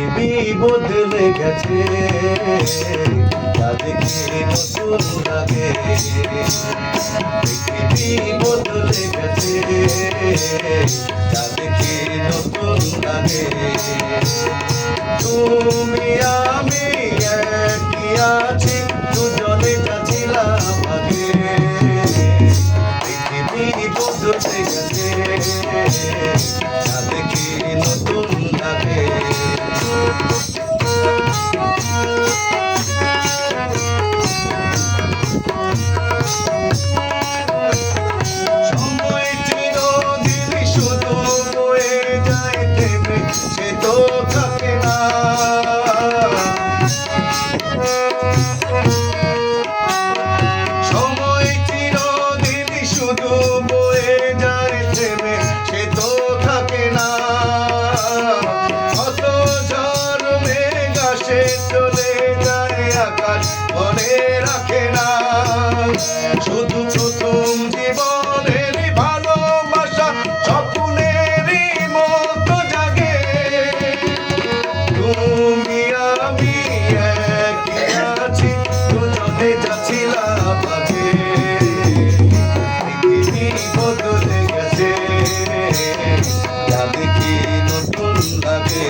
পৃথিবী বদলে গেছে, তা দেখে নতুন লাগে। পৃথিবী বদলে গেছে, তা দেখে নতুন লাগে। তুমি আমি একই আছি, দুজনে যাচ্ছিলাম আগে। পৃথিবী বদলে গেছে, তা দেখে নতুন লাগে। সময় চিরদিন শুধু বয়ে যায় থেমে, সে তো থাকে না। সময় চিরদিন শুধু বয়ে যায় থেমে, সে তো থাকে না। কত ঝড় মেঘ আসে চলে যায়, আকাশ ধরে রাখে না। শুধু প্রথম জীবনের ভালোবাসা স্বপ্নেরই মতো জাগে। তুমি আমি একই আছি, দুজনে যাচ্ছিলাম আগে। পৃথিবী বদলে গেছে, যা দেখি নতুন লাগে।